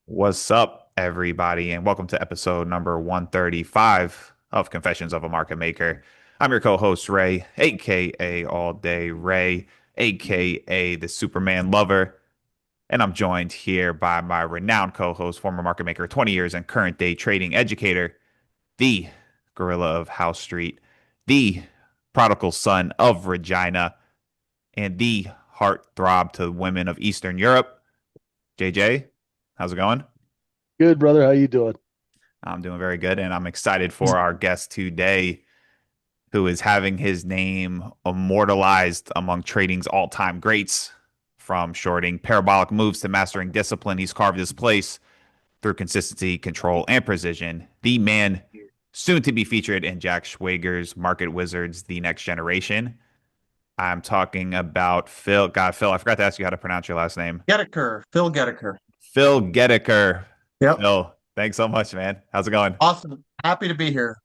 What's up, everybody, and welcome to episode number 135 of Confessions of a Market Maker. I'm your co-host, Ray, aka All Day Ray, aka the Superman Lover, and I'm joined here by my renowned co-host, former market maker, 20 years, and current day trading educator, the Gorilla of House Street, the prodigal son of Regina, and the heartthrob to women of Eastern Europe. JJ, how's it going? Good, brother. How you doing? I'm doing very good, and I'm excited for our guest today, who is having his name immortalized among trading's all-time greats. From shorting parabolic moves to mastering discipline, he's carved his place through consistency, control, and precision. The man soon to be featured in Jack Schwager's Market Wizards: The Next Generation. I'm talking about Phil. God, Phil, I forgot to ask you how to pronounce your last name. Goedeker, Phil Goedeker. Phil Goedeker. Yep. Phil, thanks so much, man. How's it going? Awesome. Happy to be here.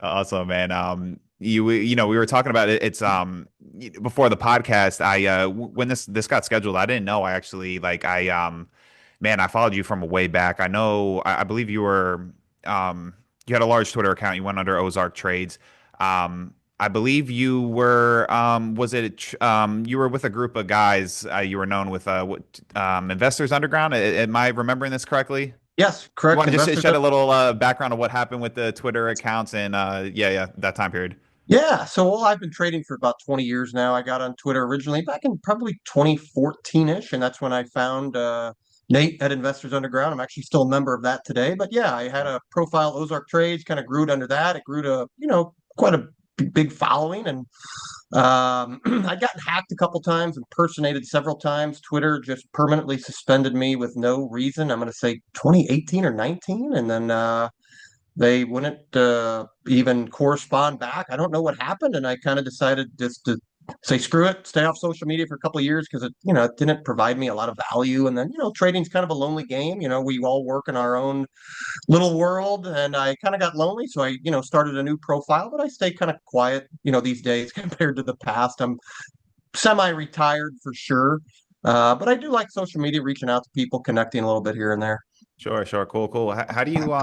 Awesome, man. We were talking about it. It's before the podcast. When this got scheduled, I didn't know. I actually man, I followed you from way back. I know. I believe you were you had a large Twitter account. You went under Ozark Trades. I believe you were you were with a group of guys. You were known with Investors Underground. Am I remembering this correctly? Yes, You correct. want to just Investors. shed a little background of what happened with the Twitter accounts and yeah, that time period. Yeah. So, I've been trading for about 20 years now. I got on Twitter originally back in probably 2014-ish, and that's when I found Nate at Investors Underground. I'm actually still a member of that today. But yeah, I had a profile, Ozark Trades, kind of grew it under that. It grew to, quite a big following. And I'd gotten hacked a couple times, impersonated several times. Twitter just permanently suspended me with no reason. I'm going to say 2018 or 19. And then they wouldn't even correspond back. I don't know what happened, and I kind of decided just to say screw it, stay off social media for a couple of years because it didn't provide me a lot of value. And then trading's kind of a lonely game. We all work in our own little world, and I kind of got lonely, so I started a new profile, but I stay kind of quiet these days compared to the past. I'm semi-retired for sure. But I do like social media, reaching out to people, connecting a little bit here and there. Sure, sure, cool. How do you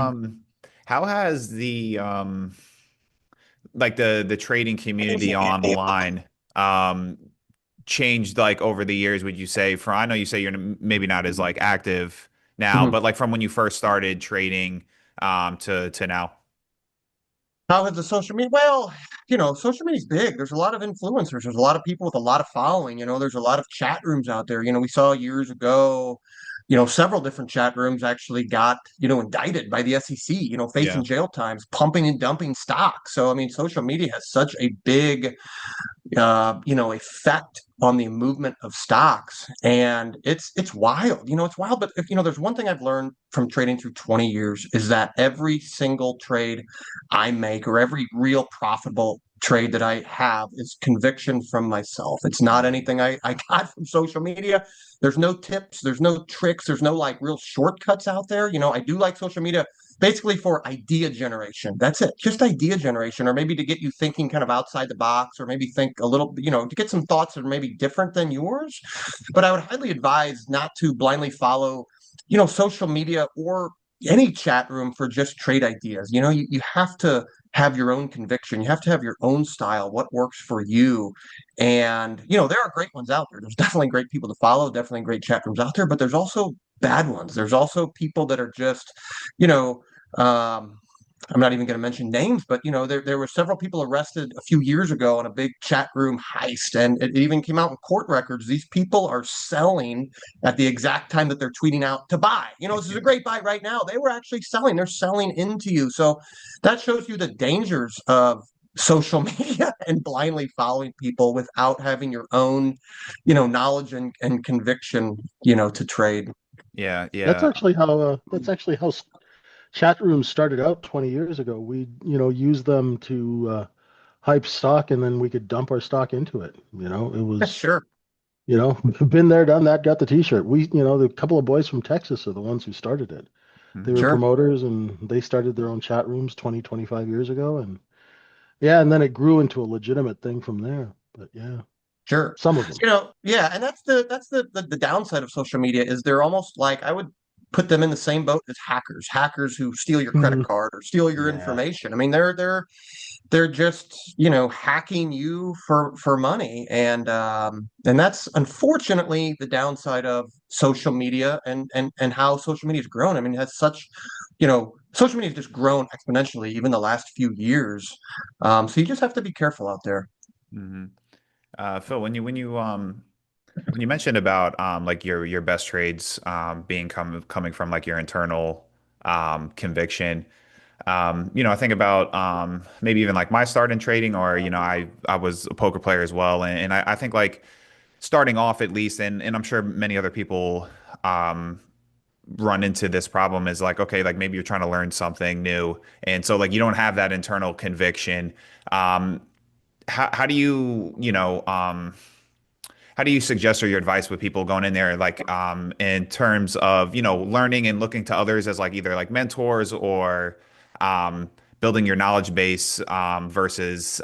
how has the like the trading community online um changed like over the years, would you say? From, I know you say you're maybe not as like active now, Mhm. but like from when you first started trading to now. How has the social media? Well, social media is big. There's a lot of influencers. There's a lot of people with a lot of following. There's a lot of chat rooms out there. We saw years ago, several different chat rooms actually got, indicted by the SEC, Yeah. facing jail times, pumping and dumping stock. So, I mean, social media has such a big effect on the movement of stocks. And it's wild. It's wild. But if there's one thing I've learned from trading through 20 years is that every single trade I make or every real profitable trade that I have is conviction from myself. It's not anything I got from social media. There's no tips, there's no tricks, there's no like real shortcuts out there. I do like social media basically for idea generation. That's it. Just idea generation, or maybe to get you thinking kind of outside the box, or maybe think a little, to get some thoughts that are maybe different than yours. But I would highly advise not to blindly follow, social media or any chat room for just trade ideas. You have to have your own conviction. You have to have your own style, what works for you. And, there are great ones out there. There's definitely great people to follow, definitely great chat rooms out there, but there's also bad ones. There's also people that are just, you know, um, I'm not even going to mention names, but there were several people arrested a few years ago on a big chat room heist, and it even came out in court records. These people are selling at the exact time that they're tweeting out to buy. This is a great buy right now. They were actually selling. They're selling into you. So that shows you the dangers of social media and blindly following people without having your own, knowledge and conviction, to trade. Yeah, That's yeah. actually how chat rooms started out 20 years ago. We, used them to hype stock, and then we could dump our stock into it. It was, Sure. been there, done that, got the t-shirt. The couple of boys from Texas are the ones who started it. They were Mhm. Sure. promoters, and they started their own chat rooms 20, 25 years ago. And yeah, and then it grew into a legitimate thing from there. But yeah, Sure. some of them. Yeah, and that's the downside of social media is they're almost like I would put them in the same boat as hackers who steal your credit Mhm. card or steal your Yeah. information. I mean, they're just, hacking you for money, and that's unfortunately the downside of social media and how social media has grown. I mean, it has such, social media has just grown exponentially even the last few years. So you just have to be careful out there. Hmm. Phil, when you mentioned about like your best trades being coming from like your internal conviction, I think about maybe even like my start in trading, or I was a poker player as well, and I think like starting off at least, and I'm sure many other people um, run into this problem is like, okay, like maybe you're trying to learn something new, and so like you don't have that internal conviction. Um, how do you, how do you suggest or your advice with people going in there, like in terms of, learning and looking to others as like either like mentors or um, building your knowledge base versus,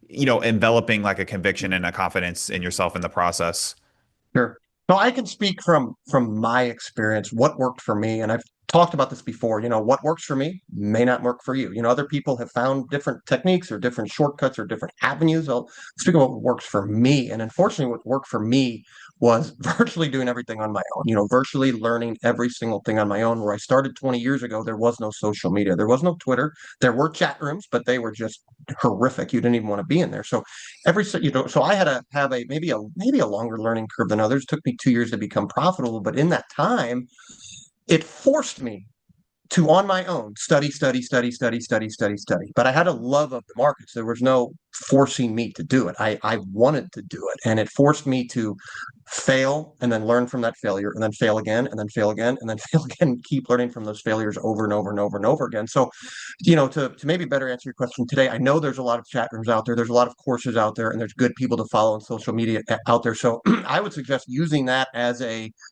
enveloping like a conviction and a confidence in yourself in the process? Sure. So I can speak from my experience, what worked for me, and I've talked about this before. What works for me may not work for you. Other people have found different techniques or different shortcuts or different avenues. I'll speak about what works for me. And unfortunately, what worked for me was virtually doing everything on my own, virtually learning every single thing on my own. Where I started 20 years ago, there was no social media, there was no Twitter, there were chat rooms, but they were just horrific. You didn't even want to be in there. So so I had to have a maybe a longer learning curve than others. It took me 2 years to become profitable, but in that time, it forced me to on my own study, study, study, study, study, study, study. But I had a love of the markets. There was no forcing me to do it. I wanted to do it. And it forced me to fail and then learn from that failure and then fail again and then fail again and then fail again, and keep learning from those failures over and over and over and over again. So, to maybe better answer your question today, I know there's a lot of chat rooms out there. There's a lot of courses out there, and there's good people to follow on social media out there. So I would suggest using that as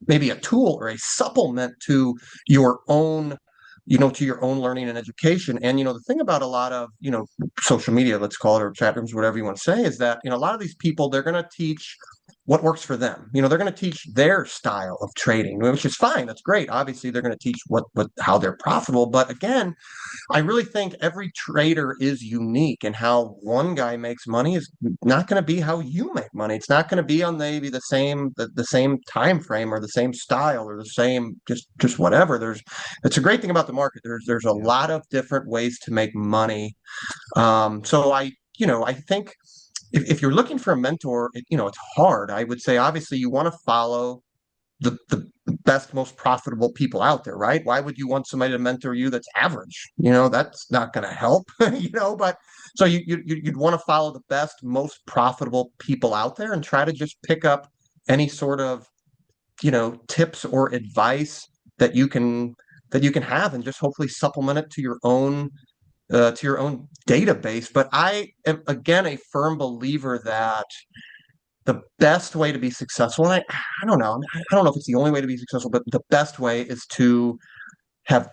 maybe a tool or a supplement to your own to your own learning and education. And, the thing about a lot of, social media, let's call it, or chat rooms, whatever you want to say, is that, a lot of these people, they're going to teach what works for them. They're going to teach their style of trading, which is fine. That's great. Obviously, they're going to teach how they're profitable. But again, I really think every trader is unique, and how one guy makes money is not going to be how you make money. It's not going to be on maybe the same time frame or the same style or the same just whatever. It's a great thing about the market. There's a Yeah. lot of different ways to make money. So I think if you're looking for a mentor, it's hard. I would say obviously you want to follow the best, most profitable people out there, right? Why would you want somebody to mentor you that's average? That's not going to help, but so you'd want to follow the best, most profitable people out there and try to just pick up any sort of, tips or advice that you can have, and just hopefully supplement it to your own database. But I am again a firm believer that the best way to be successful, and I don't know, I don't know if it's the only way to be successful, but the best way is to have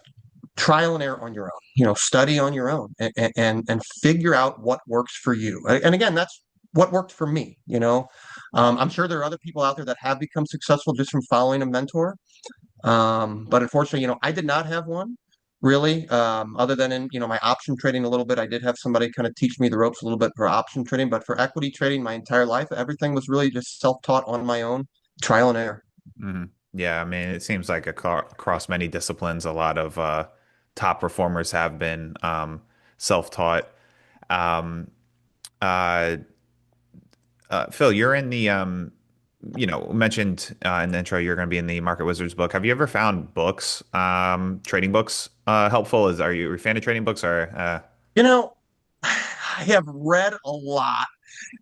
trial and error on your own, study on your own, and figure out what works for you. And again, that's what worked for me. I'm sure there are other people out there that have become successful just from following a mentor. But unfortunately, I did not have one really, other than in, my option trading a little bit. I did have somebody kind of teach me the ropes a little bit for option trading, but for equity trading, my entire life, everything was really just self-taught on my own, trial and error. Hmm. Yeah, I mean, it seems like across many disciplines, a lot of top performers have been self-taught. Um, uh, Phil, you're in the mentioned in the intro you're going to be in the Market Wizards book. Have you ever found books, trading books, helpful? Are you a fan of trading books or You know, I have read a lot.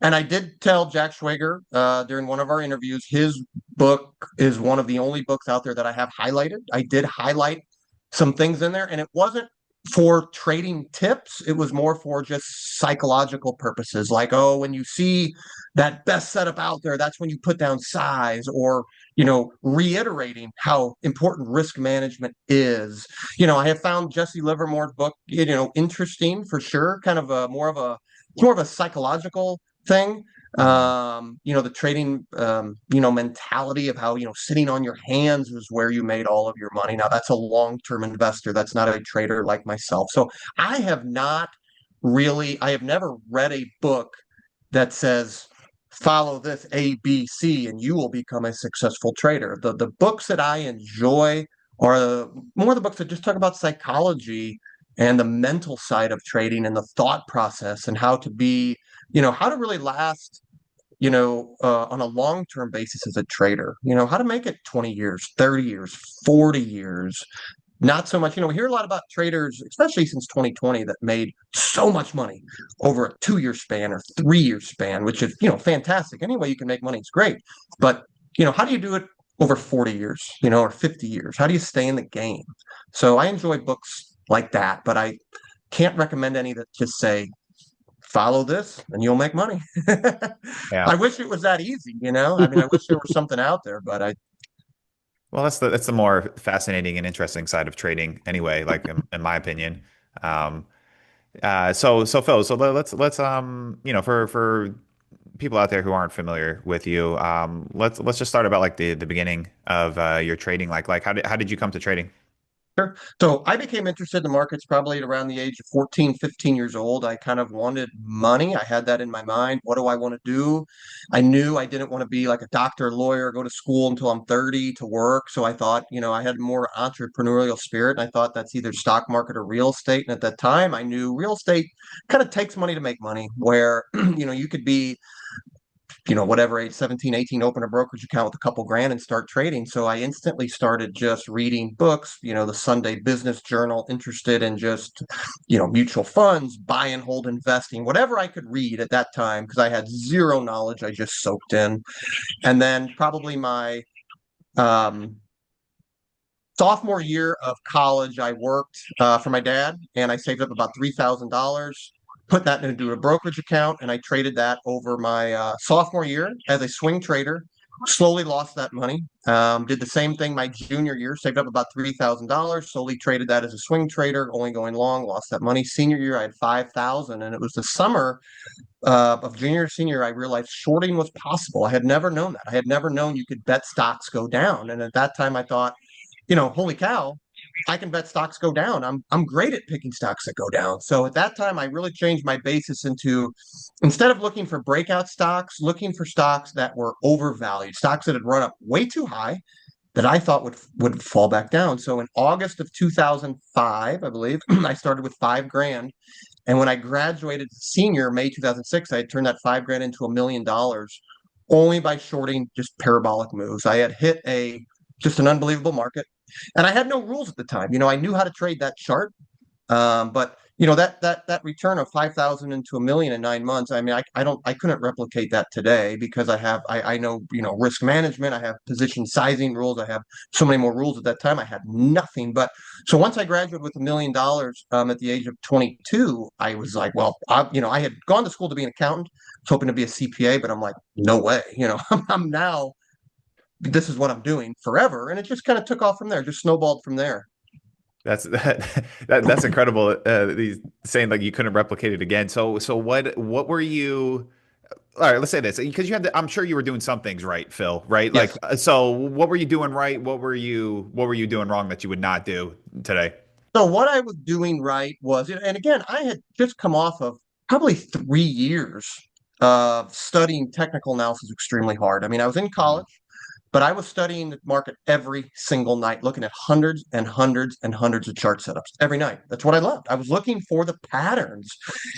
And I did tell Jack Schwager during one of our interviews, his book is one of the only books out there that I have highlighted. I did highlight some things in there, and it wasn't for trading tips. It was more for just psychological purposes. Like, oh, when you see that best setup out there, that's when you put down size, or, reiterating how important risk management is. I have found Jesse Livermore's book, interesting for sure, kind of a more of a psychological thing. Mhm. The trading, mentality of how, sitting on your hands is where you made all of your money. Now, that's a long-term investor. That's not a trader like myself. So I have never read a book that says, follow this A, B, C, and you will become a successful trader. The books that I enjoy are more the books that just talk about psychology and the mental side of trading and the thought process and how to be, how to really last, on a long-term basis as a trader, how to make it 20 years, 30 years, 40 years. Not so much, we hear a lot about traders, especially since 2020, that made so much money over a 2-year span or 3-year span, which is, fantastic. Any way you can make money is great. But, how do you do it over 40 years, or 50 years? How do you stay in the game? So I enjoy books like that, but I can't recommend any that just say, follow this and you'll make money. Yeah. I wish it was that easy, I mean, I wish there was something out there, but Well, that's the more fascinating and interesting side of trading anyway, like in my opinion. Um, so Phil, so let's for people out there who aren't familiar with you, let's just start about like the beginning of your trading. Like how did you come to trading? sure. So I became interested in the markets probably at around the age of 14, 15 years old. I kind of wanted money. I had that in my mind. What do I want to do? I knew I didn't want to be like a doctor, lawyer, go to school until I'm 30 to work. So I thought, I had more entrepreneurial spirit. And I thought that's either stock market or real estate. And at that time, I knew real estate kind of takes money to make money, where, you could be whatever age, 17, 18, open a brokerage account with a couple grand and start trading. So I instantly started just reading books, the Sunday Business Journal, interested in just, mutual funds, buy and hold investing, whatever I could read at that time, because I had zero knowledge. I just soaked in. And then probably my um, sophomore year of college, I worked for my dad and I saved up about $3,000, put that into a brokerage account, and I traded that over my sophomore year as a swing trader. Slowly lost that money. Did the same thing my junior year, saved up about $3,000, slowly traded that as a swing trader, only going long, lost that money. Senior year, I had 5,000, and it was the summer of junior senior, I realized shorting was possible. I had never known that. I had never known you could bet stocks go down. And at that time, I thought, holy cow, I can bet stocks go down. I'm great at picking stocks that go down. So at that time, I really changed my basis into, instead of looking for breakout stocks, looking for stocks that were overvalued, stocks that had run up way too high that I thought would fall back down. So in August of 2005, I believe, I started with 5 grand. And when I graduated senior, May 2006, I had turned that 5 grand into $1 million only by shorting just parabolic moves. I had hit just an unbelievable market. And I had no rules at the time. I knew how to trade that chart, but that return of 5,000 into a million in 9 months. I mean, I couldn't replicate that today because I know risk management. I have position sizing rules. I have so many more rules. At that time, I had nothing. But so once I graduated with $1 million at the age of 22, I was like, well, I had gone to school to be an accountant, was hoping to be a CPA, but I'm like, no way. I'm now. This is what I'm doing forever, and it just kind of took off from there. Just snowballed from there. That's incredible. These saying like you couldn't replicate it again. So what were you? All right, let's say this because I'm sure you were doing some things right, Phil, right? Like, Yes. so what were you doing right? What were you doing wrong that you would not do today? So what I was doing right was, and again, I had just come off of probably 3 years of studying technical analysis extremely hard. I mean, I was in Mhm. college, but I was studying the market every single night, looking at hundreds and hundreds and hundreds of chart setups every night. That's what I loved. I was looking for the patterns.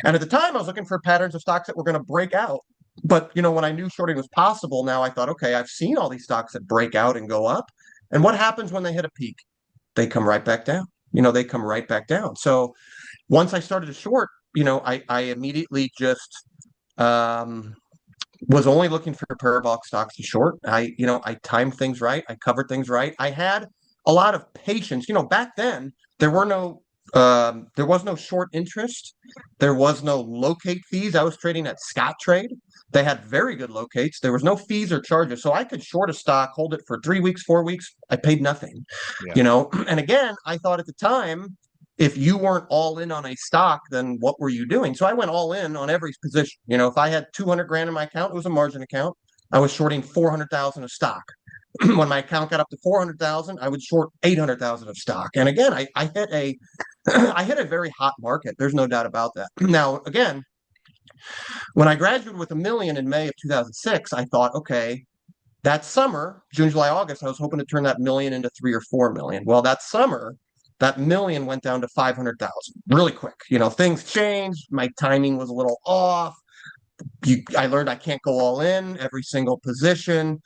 And at the time, I was looking for patterns of stocks that were going to break out. But, when I knew shorting was possible, now I thought, okay, I've seen all these stocks that break out and go up. And what happens when they hit a peak? They come right back down. They come right back down. So once I started to short, I immediately just um, was only looking for parabolic stocks to short. I timed things right. I covered things right. I had a lot of patience. Back then there was no short interest. There was no locate fees. I was trading at Scott Trade. They had very good locates. There was no fees or charges. So I could short a stock, hold it for 3 weeks, 4 weeks. I paid nothing, Yeah. And again, I thought at the time, if you weren't all in on a stock, then what were you doing? So I went all in on every position. If I had 200 grand in my account, it was a margin account. I was shorting 400,000 of stock. When my account got up to 400,000, I would short 800,000 of stock. And again, I hit a I hit a very hot market. There's no doubt about that. Now, again, when I graduated with $1 million in May of 2006, I thought, okay, that summer, June, July, August, I was hoping to turn that million into 3 or 4 million. Well, that summer, that million went down to 500,000 really quick. Things changed. My timing was a little off. I learned I can't go all in every single position.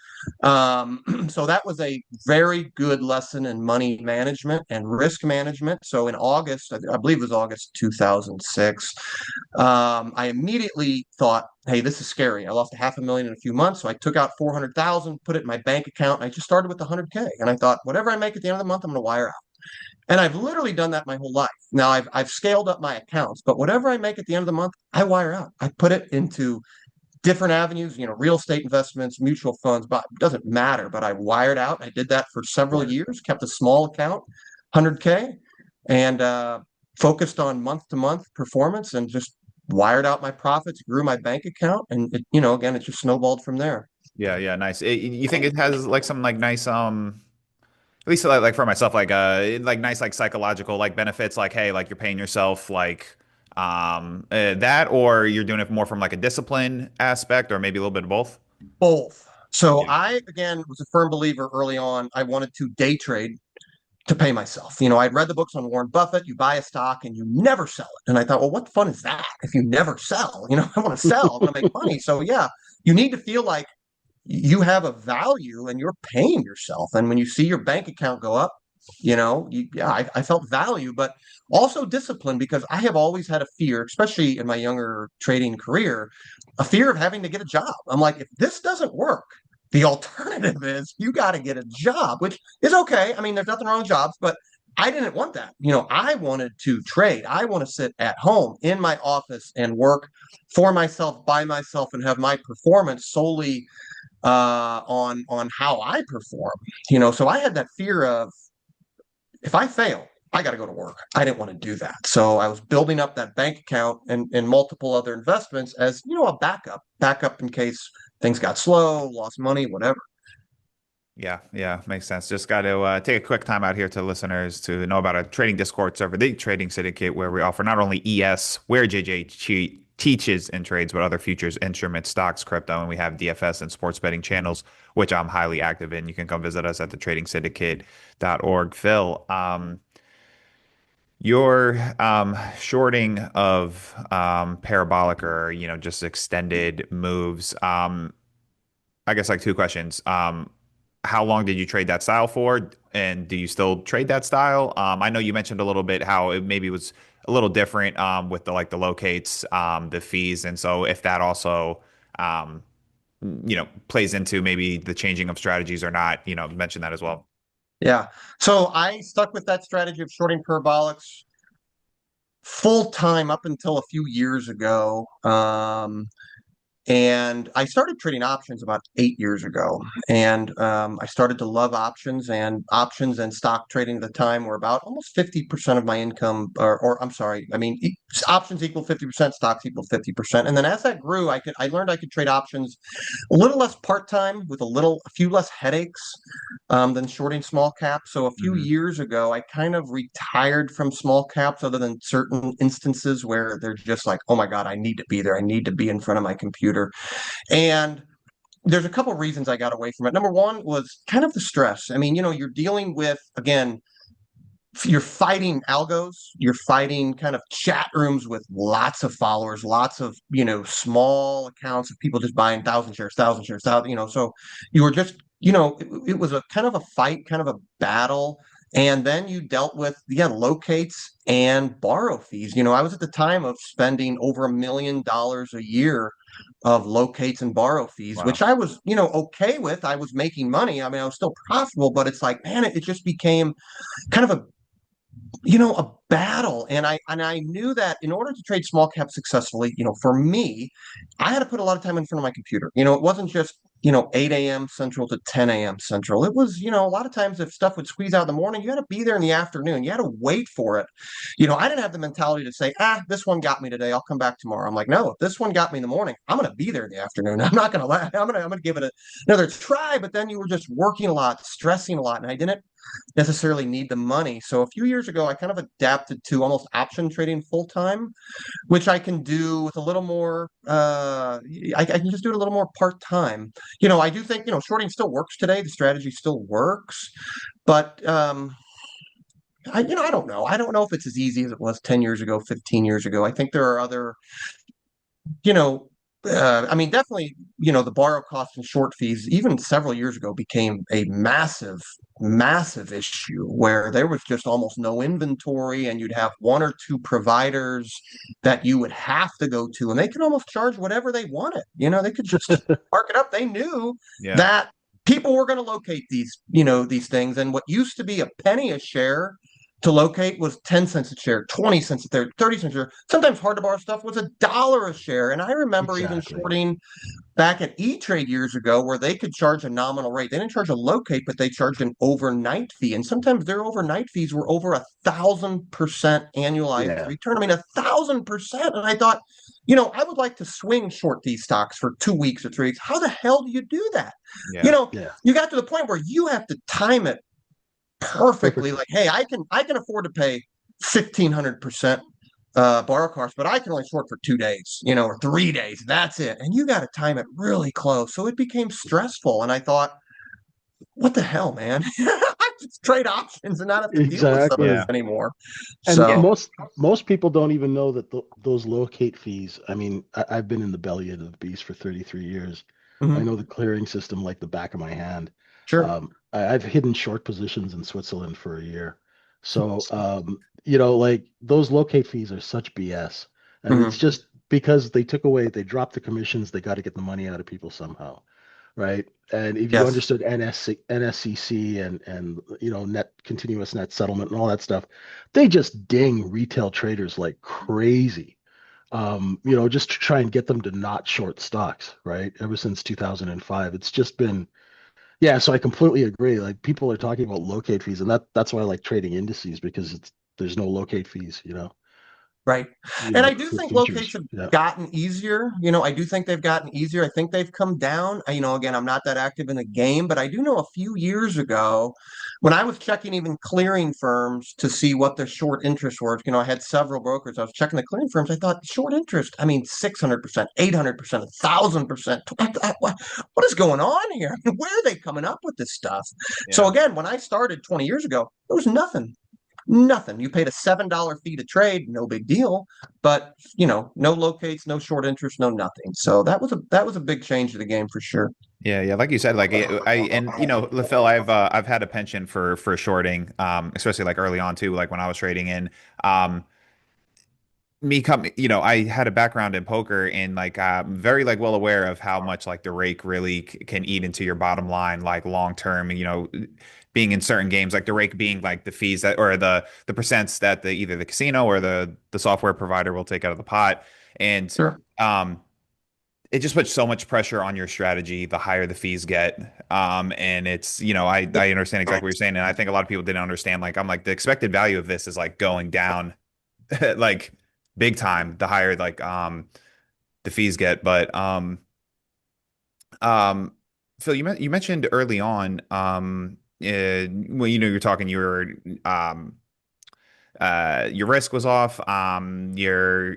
So that was a very good lesson in money management and risk management. So in August, I believe it was August 2006, I immediately thought, hey, this is scary. I lost $500,000 in a few months. So I took out 400,000, put it in my bank account. And I just started with 100K. And I thought, whatever I make at the end of the month, I'm going to wire out. And I've literally done that my whole life. Now I've scaled up my accounts, but whatever I make at the end of the month, I wire out. I put it into different avenues, real estate investments, mutual funds, but it doesn't matter. But I wired out. I did that for several years, kept a small account, 100K, and focused on month to month performance and just wired out my profits, grew my bank account. And again, it just snowballed from there. Yeah, yeah, nice. You think it has like some like nice at least like for myself like nice like psychological like benefits like hey like you're paying yourself like that or you're doing it more from like a discipline aspect or maybe a little bit of both? Both. So Yeah. I, again, was a firm believer early on. I wanted to day trade to pay myself. I'd read the books on Warren Buffett. You buy a stock and you never sell it. And I thought, well, what fun is that if you never sell? I want to sell, I want to make money. So yeah, you need to feel like you have a value and you're paying yourself. And when you see your bank account go up, I felt value, but also discipline because I have always had a fear, especially in my younger trading career, a fear of having to get a job. I'm like, if this doesn't work, the alternative is you got to get a job, which is okay. I mean, there's nothing wrong with jobs, but I didn't want that. I wanted to trade. I want to sit at home in my office and work for myself, by myself, and have my performance solely on how I perform. So I had that fear of if I fail, I got to go to work. I didn't want to do that. So I was building up that bank account and multiple other investments as, a backup in case things got slow, lost money, whatever. Yeah, yeah, makes sense. Just got to take a quick time out here to listeners to know about a trading Discord server, the Trading Syndicate, where we offer not only ES, where teaches and trades, but other futures, instruments, stocks, crypto, and we have DFS and sports betting channels, which I'm highly active in. You can come visit us at the tradingsyndicate.org. Phil, your shorting of parabolic or just extended moves. I guess like two questions. How long did you trade that style for? And do you still trade that style? I know you mentioned a little bit how it maybe was a little different with the like the locates, the fees, and so if that also um, plays into maybe the changing of strategies or not, mention that as well. Yeah. So I stuck with that strategy of shorting parabolics full time up until a few years ago. And I started trading options about 8 years ago. And I started to love options, and stock trading at the time were about almost 50% of my income, or I'm sorry, I mean, options equal 50%, stocks equal 50%. And then as that grew, I learned I could trade options a little less part-time with a few less headaches than shorting small caps. So a few Hmm. years ago, I kind of retired from small caps other than certain instances where they're just like, oh my God, I need to be there. I need to be in front of my computer. And there's a couple of reasons I got away from it. Number one was kind of the stress. I mean, you're dealing with, again, you're fighting algos, you're fighting kind of chat rooms with lots of followers, lots of, small accounts of people just buying thousand shares, thousand, so you were just, it was a kind of a fight, kind of a battle. And then you dealt with, locates and borrow fees. I was at the time of spending over $1 million a year of locates and borrow fees, which Wow. I was, okay with. I was making money. I mean, I was still profitable, but it's like, man, it just became kind of a battle. And I knew that in order to trade small cap successfully, for me, I had to put a lot of time in front of my computer. It wasn't just 8 a.m. Central to 10 a.m. Central. It was, a lot of times if stuff would squeeze out in the morning, you had to be there in the afternoon. You had to wait for it. I didn't have the mentality to say, this one got me today. I'll come back tomorrow. I'm like, no, if this one got me in the morning, I'm going to be there in the afternoon. I'm not going to let, I'm going to give it another try. But then you were just working a lot, stressing a lot. And I didn't necessarily need the money. So a few years ago, I kind of adapted to almost option trading full time, which I can do with a little more. I can just do it a little more part time. I do think shorting still works today. The strategy still works, but I don't know. I don't know if it's as easy as it was 10 years ago, 15 years ago. I think there are other you know, I mean, definitely, the borrow costs and short fees, even several years ago, became a massive, massive issue where there was just almost no inventory, and you'd have one or two providers that you would have to go to, and they could almost charge whatever they wanted. They could just mark it up. They knew Yeah. that people were going to locate these things, and what used to be a penny a share to locate was 10 cents a share, 20 cents a share, 30 cents a share. Sometimes hard to borrow stuff was $1 a share. And I remember even Exactly. shorting back at E-Trade years ago where they could charge a nominal rate. They didn't charge a locate, but they charged an overnight fee. And sometimes their overnight fees were over 1,000% annualized Yeah. return. I mean, 1,000%. And I thought, I would like to swing short these stocks for 2 weeks or 3 weeks. How the hell do you do that? Yeah. Yeah. You got to the point where you have to time it perfectly. Perfectly. Like, hey, I can afford to pay 1,500% borrow cost, but I can only short for 2 days, or 3 days. That's it. And you got to time it really close. So it became stressful. And I thought, what the hell, man? I just trade options and not have to deal with some of this Exactly. Yeah. anymore. And Yeah. So, most people don't even know that those locate fees. I mean, I've been in the belly of the beast for 33 years. I mhm, know the clearing system like the back of my hand. sure. I've hidden short positions in Switzerland for a year. So, like those locate fees are such BS. And it's Mhm, just because they dropped the commissions, they got to get the money out of people somehow. Right. And if you yes. understood NSCC and net continuous net settlement and all that stuff, they just ding retail traders like crazy. Just to try and get them to not short stocks, right? Ever since 2005, it's just been, yeah. So I completely agree. Like people are talking about locate fees, and that's why I like trading indices because there's no locate fees, Right. And I do for think locates futures. have Yeah. gotten easier. I do think they've gotten easier. I think they've come down. Again, I'm not that active in the game, but I do know a few years ago when I was checking even clearing firms to see what their short interest were. I had several brokers. I was checking the clearing firms. I thought short interest, I mean, 600%, 800%, 1,000%. What is going on here? Where are they coming up with this stuff? So Yeah. again, when I started 20 years ago, there was nothing. Nothing. You paid a $7 fee to trade, no big deal. But no locates, no short interest, no nothing. So that was a big change to the game for sure. Yeah, yeah, like you said, like Phil, I've had a penchant for shorting, especially like early on too, like when I was trading in. Um, I had a background in poker and like very like well aware of how much like the rake really can eat into your bottom line like long term. Being in certain games, like the rake being like the fees that or the percents that either the casino or the software provider will take out of the pot, and Sure. um, it just puts so much pressure on your strategy the higher the fees get. And it's I understand exactly what you're saying, and I think a lot of people didn't understand. Like I'm like the expected value of this is like going down like big time the higher like the fees get. But um Phil, you mentioned early on well you're talking your risk was off, your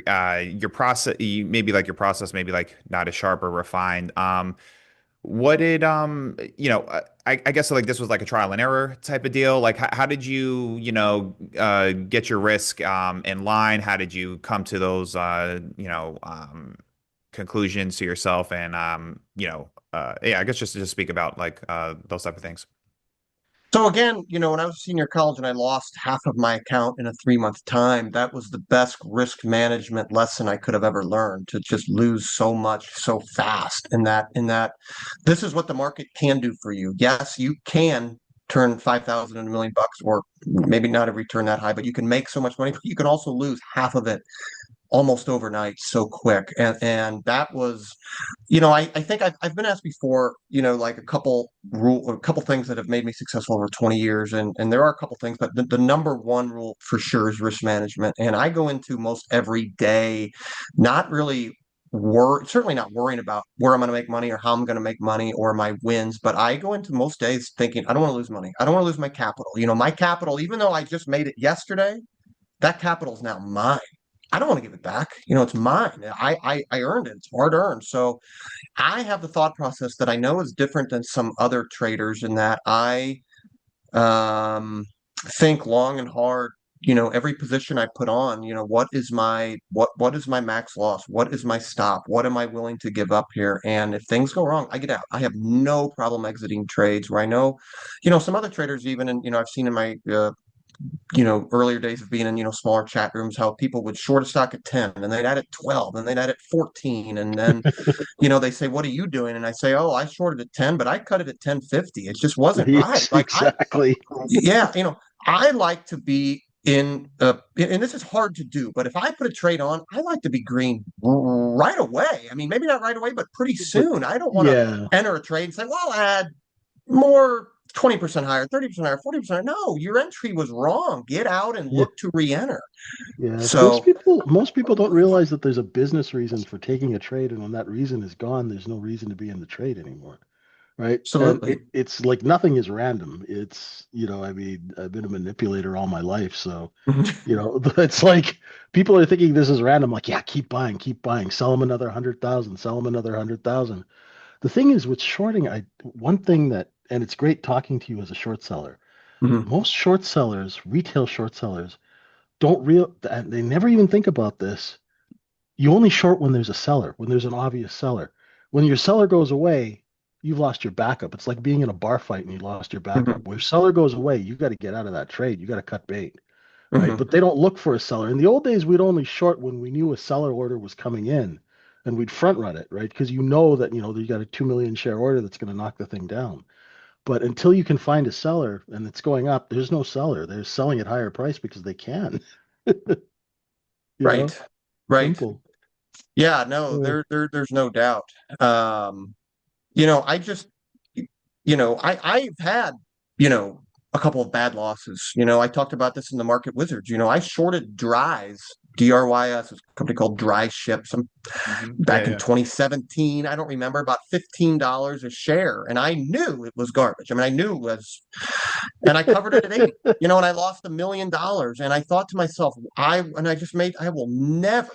process maybe like your process maybe like not as sharp or refined. What did I guess like this was like a trial and error type of deal. Like how did you get your risk in line? How did you come to those conclusions to yourself? And yeah, I guess just to speak about like those type of things. So again, when I was a senior in college and I lost half of my account in a 3 month time, that was the best risk management lesson I could have ever learned, to just lose so much so fast. In that this is what the market can do for you. Yes, you can turn 5,000 into $1 million, or maybe not a return that high, but you can make so much money, but you can also lose half of it almost overnight so quick. And that was, I think I've been asked before, like a couple things that have made me successful over 20 years. And there are a couple things, but the number one rule for sure is risk management. And I go into most every day, not really certainly not worrying about where I'm going to make money or how I'm going to make money or my wins, but I go into most days thinking, I don't want to lose money. I don't want to lose my capital. My capital, even though I just made it yesterday, that capital is now mine. I don't want to give it back. It's mine. I earned it. It's hard earned. So I have the thought process that I know is different than some other traders in that I think long and hard. Every position I put on, what is my max loss? What is my stop? What am I willing to give up here? And if things go wrong, I get out. I have no problem exiting trades where I know, some other traders even, and I've seen in my earlier days of being in, smaller chat rooms, how people would short a stock at 10 and they'd add it 12 and they'd add it 14. And then, they say, what are you doing? And I say, oh, I shorted at 10, but I cut it at 10.50. It just wasn't right. Yes, exactly. Yeah, I like to be and this is hard to do, but if I put a trade on, I like to be green right away. I mean, maybe not right away, but pretty But soon. I don't want to yeah, enter a trade and say, well, I'll add more 20% higher, 30% higher, 40%. No, your entry was wrong. Get out and yeah, look to re-enter. yeah. Most So people, most people don't realize that there's a business reason for taking a trade, and when that reason is gone, there's no reason to be in the trade anymore. Right. And absolutely. it's like nothing is random. I mean, I've been a manipulator all my life. So, it's like people are thinking this is random. Like, yeah, keep buying, sell them another 100,000, sell them another 100,000. The thing is with shorting, one thing and it's great talking to you as a short seller. Mhm. Most short sellers, retail short sellers, and they never even think about this. You only short when there's a seller, when there's an obvious seller. When your seller goes away, you've lost your backup. It's like being in a bar fight and you lost your Mhm. backup. When your seller goes away, you got to get out of that trade. You got to cut bait, right? Mhm. But they don't look for a seller. In the old days, we'd only short when we knew a seller order was coming in and we'd front run it, right? Because you got a 2 million share order that's going to knock the thing down. But until you can find a seller and it's going up, there's no seller. They're selling at higher price because they can, you know, Right. Right. simple. Yeah, no, Yeah. there's no doubt. Um, I just, I've had, you know, a couple of bad losses. I talked about this in the Market Wizards. I shorted Dries, DRYS, it's a company called Dry Ships. Yeah, Back in yeah. 2017, I don't remember, about $15 a share. And I knew it was garbage. I mean, I knew it was, and I covered it at 80, and I lost $1 million. And I thought to myself, I will never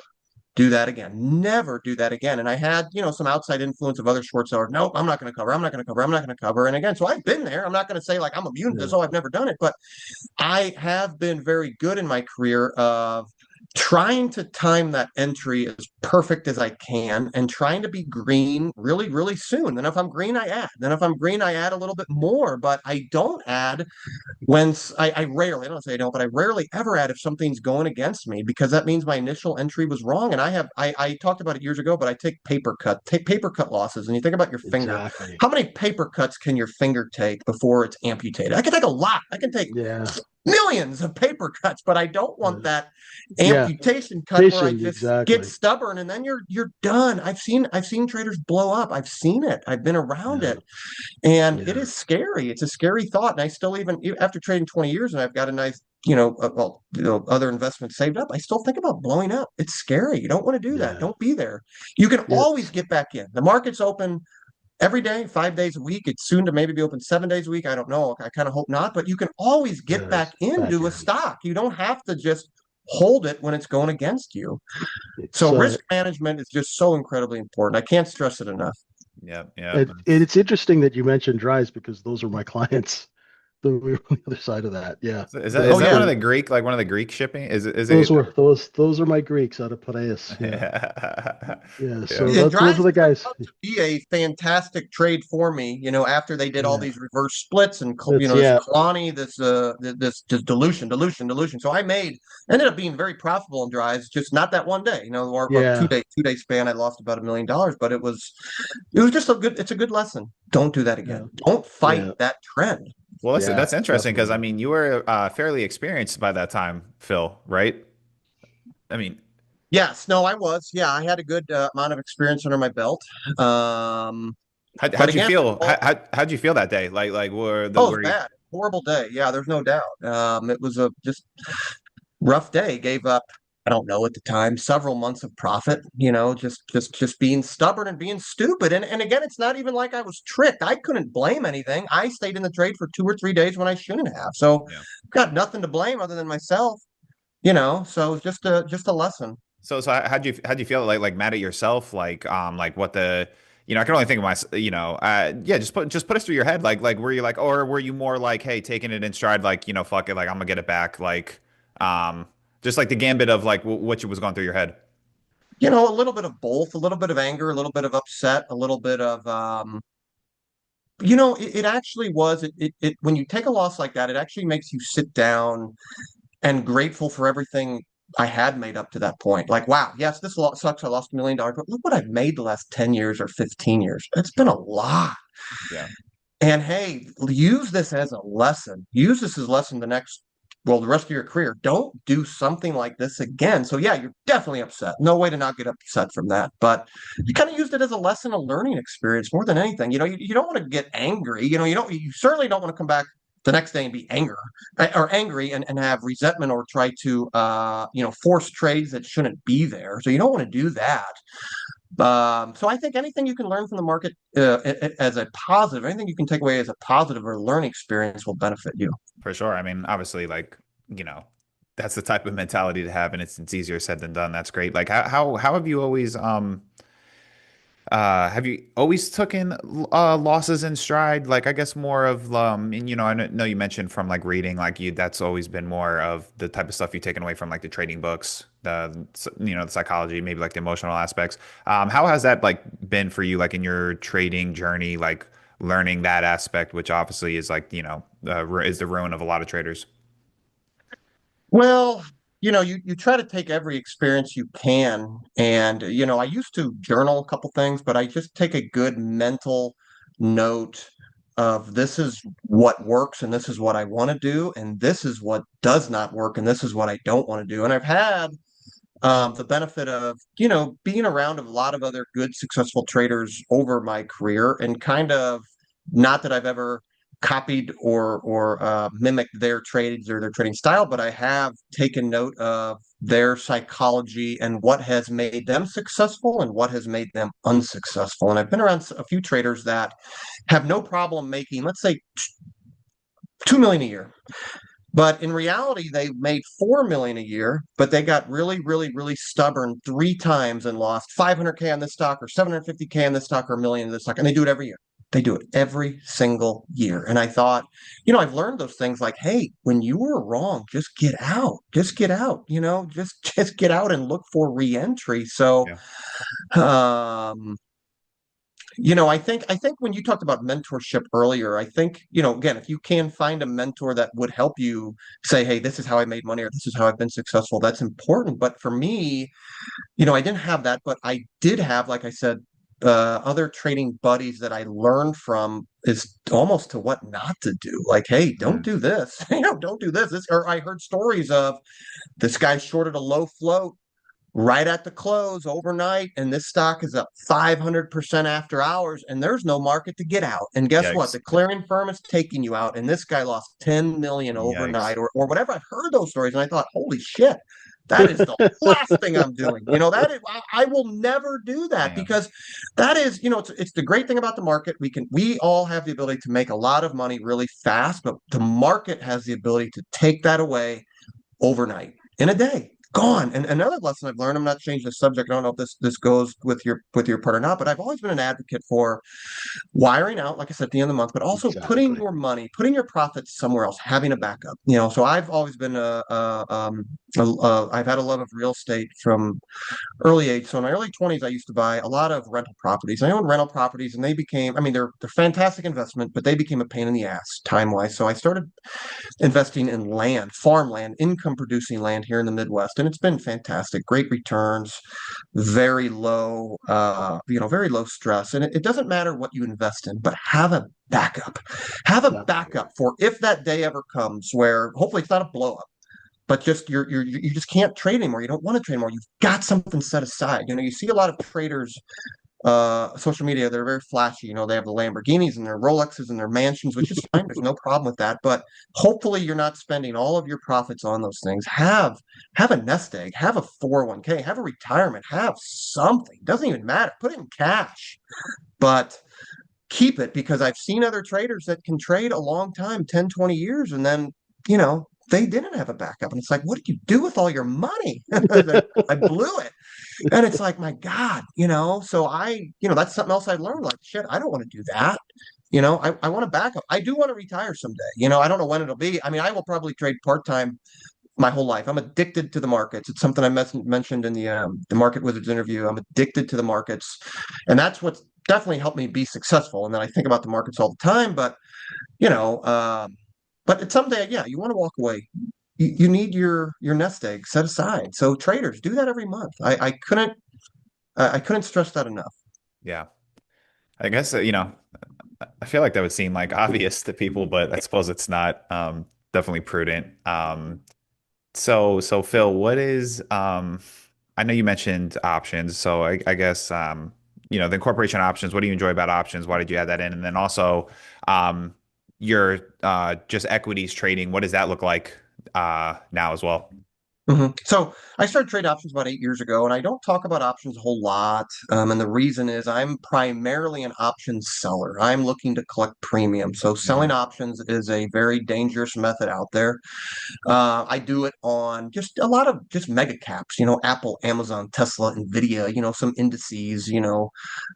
do that again. Never do that again. And I had, some outside influence of other short sellers. Nope, I'm not going to cover. I'm not going to cover. I'm not going to cover. And again, so I've been there. I'm not going to say like I'm immune to Yeah. this. Oh, I've never done it. But I have been very good in my career of trying to time that entry as perfect as I can and trying to be green really, really soon. Then if I'm green, I add. Then if I'm green, I add a little bit more, but I don't add when I rarely, I don't say I don't, but I rarely ever add if something's going against me because that means my initial entry was wrong. And I talked about it years ago, but I take paper cut losses. And you think about your finger. Exactly. How many paper cuts can your finger take before it's amputated? I can take a lot. I can take Yeah. millions of paper cuts, but I don't want Yeah. that Yeah. amputation cut where I Patient, just get exactly. stubborn and then you're done. I've seen traders blow up. I've seen it. I've been around Yeah. it. And it Yeah. is scary. It's a scary thought. And I still, even after trading 20 years and I've got a nice, other investments saved up, I still think about blowing up. It's scary. You don't want to do that. Yeah. Don't be there. You can always It's get back in. The market's open every day, 5 days a week. It's soon to maybe be open 7 days a week. I don't know. I kind of hope not, but you can always get yes. back Back into a in. stock. You don't have to just hold it when it's going against you. It's So risk management is just so incredibly important. I can't stress it enough. Yeah, yeah. it's interesting that you mentioned dries because those are my clients. We were on the other side of that. Yeah. Is that The Oh one yeah. of the Greek, like one of the Greek shipping? Is those it? were those are my Greeks out of Piraeus. Yeah. Yeah. Yeah. So Yeah. Yeah, those Dries are the turned guys. out to be a fantastic trade for me. After they did all Yeah. these reverse splits and That's this yeah. Kalani, this dilution. So I ended up being very profitable in Dries, just not that one day. Or a Yeah. 2 day span, I lost about $1 million, but it was just it's a good lesson. Don't do that Yeah. again. Don't fight Yeah. that trend. Well, Yeah. that's interesting because I Definitely. mean you were fairly experienced by that time, Phil, right? I mean, Yes, no, I was. Yeah, I had a good amount of experience under my belt. Um, but How'd you again, feel? How'd you feel that day? Like oh, it was were you? bad. Horrible day. Yeah, there's no doubt. It was a just rough day. Gave up, I don't know at the time, several months of profit, just being stubborn and being stupid. And again, it's not even like I was tricked. I couldn't blame anything. I stayed in the trade for 2 or 3 days when I shouldn't have. So Yeah. got nothing to blame other than myself, so it's just a lesson. So how'd you feel like mad at yourself like what the I can only think of my yeah, just put us through your head like were you like, or were you more like, hey, taking it in stride, like fuck it, like I'm gonna get it back, like um just like the gambit of like what was going through your head. A little bit of both, a little bit of anger, a little bit of upset, a little bit of it actually was it when you take a loss like that, it actually makes you sit down and grateful for everything I had made up to that point. Like, wow, yes, this loss sucks. I lost $1 million, but look what I've made the last 10 years or 15 years. It's been a lot. Yeah. And hey, use this as a lesson. Use this as a lesson the rest of your career. Don't do something like this again. So yeah, you're definitely upset. No way to not get upset from that. But you kind of used it as a lesson, a learning experience more than anything. You don't want to get angry. You certainly don't want to come back the next day and be angry and have resentment or try to force trades that shouldn't be there. So you don't want to do that. So I think anything you can learn from the market as a positive, anything you can take away as a positive or learning experience will benefit you. For sure. I mean, obviously, like, that's the type of mentality to have, and it's easier said than done. That's great. Like, how have you always taken losses in stride? Like, I guess more of and I know you mentioned from like reading, like that's always been more of the type of stuff you've taken away from like the trading books, the psychology, maybe like the emotional aspects. How has that like been for you, like in your trading journey, like learning that aspect, which obviously is like is the ruin of a lot of traders. Well, you try to take every experience you can. And, I used to journal a couple things, but I just take a good mental note of this is what works and this is what I want to do, and this is what does not work and this is what I don't want to do. And I've had the benefit of, being around a lot of other good, successful traders over my career and kind of not that I've ever copied or mimicked their trades or their trading style, but I have taken note of their psychology and what has made them successful and what has made them unsuccessful. And I've been around a few traders that have no problem making, let's say, 2 million a year, but in reality, they made 4 million a year, but they got really, really, really stubborn 3 times and lost 500K on this stock or 750K on this stock or a million in this stock. And they do it every year. They do it every single year. And I thought, I've learned those things like, hey, when you were wrong, just get out. Just get out, just get out and look for reentry. So Yeah. um I think when you talked about mentorship earlier, I think, again, if you can find a mentor that would help you say, hey, this is how I made money or this is how I've been successful, that's important. But for me, I didn't have that, but I did have, like I said, other trading buddies that I learned from is almost to what not to do. Like, hey, don't Mm. do this. Don't do this. Or I heard stories of this guy shorted a low float right at the close overnight, and this stock is up 500% after hours, and there's no market to get out. And guess what? Yikes. The clearing firm is taking you out, and this guy lost 10 million Yikes. overnight or whatever. I've heard those stories, and I thought, holy shit. That is the last thing I'm doing. That is, I will never do that Yeah. because that is, it's the great thing about the market. We all have the ability to make a lot of money really fast, but the market has the ability to take that away overnight in a day gone. And another lesson I've learned, I'm not changing the subject, I don't know if this goes with your part or not, but I've always been an advocate for wiring out, like I said, at the end of the month, but also putting Exactly. your money, putting your profits somewhere else, having a backup. So I've always been I've had a love of real estate from early age. So in my early 20s, I used to buy a lot of rental properties. I owned rental properties, and they became, I mean, they're fantastic investment, but they became a pain in the ass time wise. So I started investing in land, farmland, income producing land here in the Midwest. And it's been fantastic. Great returns, very low stress. And it doesn't matter what you invest in, but have a backup. Have a That's backup for if that day ever comes where hopefully it's not a blow up. but just you just can't trade anymore. You don't want to trade anymore. You've got something set aside. You see a lot of traders social media, they're very flashy. They have the Lamborghinis and their Rolexes and their mansions, which is fine. There's no problem with that. But hopefully you're not spending all of your profits on those things. Have a nest egg, have a 401k, have a retirement, have something. Doesn't even matter. Put it in cash. But keep it, because I've seen other traders that can trade a long time, 10, 20 years, and then, they didn't have a backup. And it's like, what did you do with all your money? I blew it. And it's like, my God, so that's something else I learned. Like, shit, I don't want to do that. I want to back up. I do want to retire someday. I don't know when it'll be. I mean, I will probably trade part-time my whole life. I'm addicted to the markets. It's something I mentioned in the Market Wizards interview. I'm addicted to the markets, and that's what's definitely helped me be successful. And then I think about the markets all the time, but you know, but it's someday, yeah, you want to walk away. You need your nest egg set aside. So traders do that every month. I couldn't stress that enough. Yeah. I guess, I feel like that would seem like obvious to people, but I suppose it's not. Definitely prudent. So Phil, what is I know you mentioned options, so I guess the incorporation options, what do you enjoy about options? Why did you add that in? And then also um your just equities trading, what does that look like now as well? So I started trade options about 8 years ago, and I don't talk about options a whole lot. And the reason is I'm primarily an options seller. I'm looking to collect premium. So selling Mhm. options is a very dangerous method out there. I do it on just a lot of just mega caps, Apple, Amazon, Tesla, Nvidia, some indices,